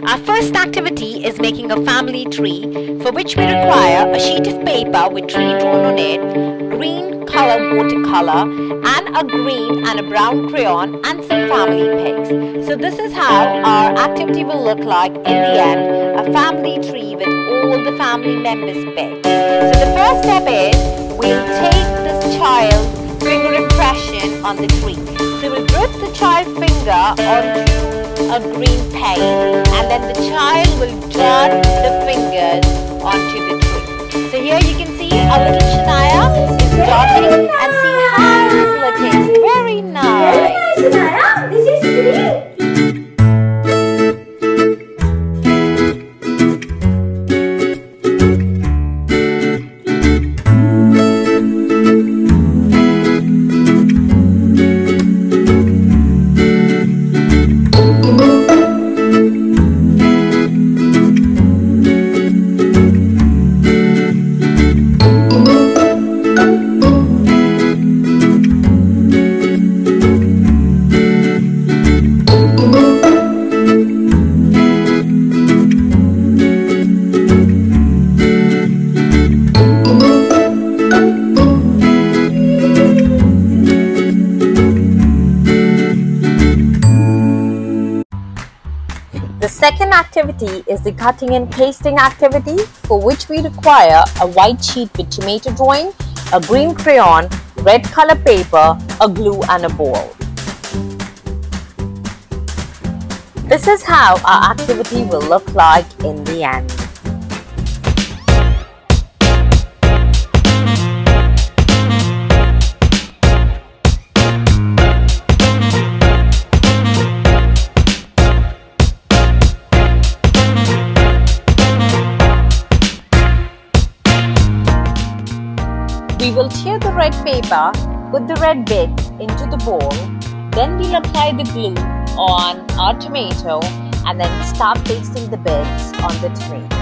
Our first activity is making a family tree, for which we require a sheet of paper with tree drawn on it, green color watercolor, and a green and a brown crayon, and some family pics. So this is how our activity will look like in the end, a family tree with all the family members' pics. So the first step is we'll take this child's finger impression on the tree. So we'll grip the child's finger onto a green paint, and then the child will dot the fingers onto the tree. So here you can see our little Shania is dotting, and see how it's looking. Very nice. Very nice, Shania. This is tree. The second activity is the cutting and pasting activity, for which we require a white sheet with tomato drawing, a green crayon, red color paper, a glue and a ball. This is how our activity will look like in the end. We will tear the red paper, put the red bits into the bowl, then we'll apply the glue on our tomato and then start pasting the bits on the tomato.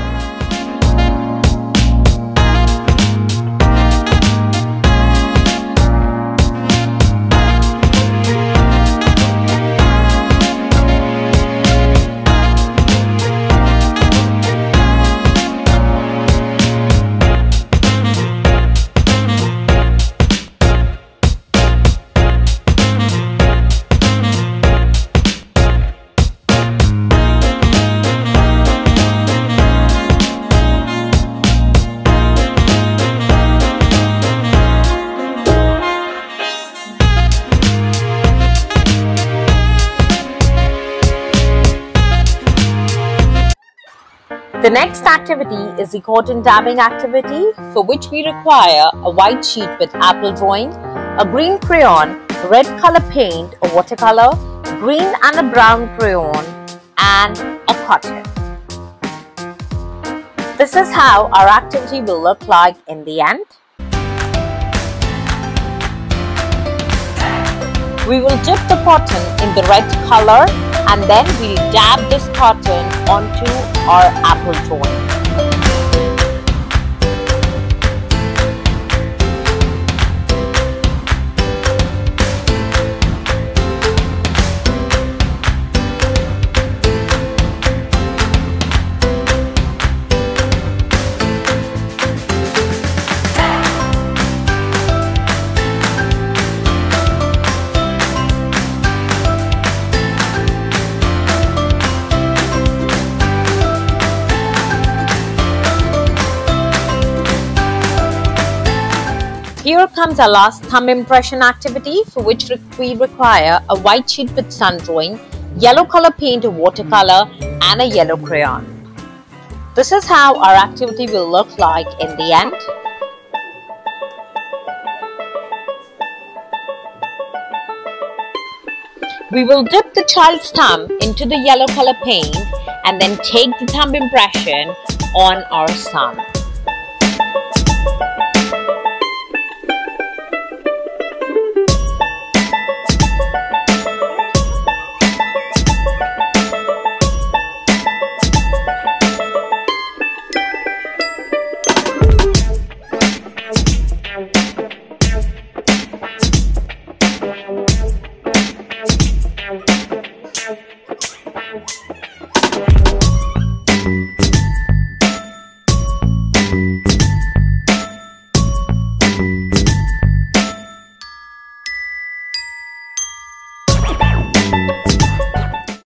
The next activity is the cotton dabbing activity, for which we require a white sheet with apple drawing, a green crayon, red color paint, a watercolor, green and a brown crayon, and a cotton. This is how our activity will look like in the end. We will dip the cotton in the red color, and then we'll dab this cotton onto our apple drawing. Here comes our last thumb impression activity, for which we require a white sheet with sun drawing, yellow color paint, a watercolor, and a yellow crayon. This is how our activity will look like in the end. We will dip the child's thumb into the yellow color paint and then take the thumb impression on our thumb.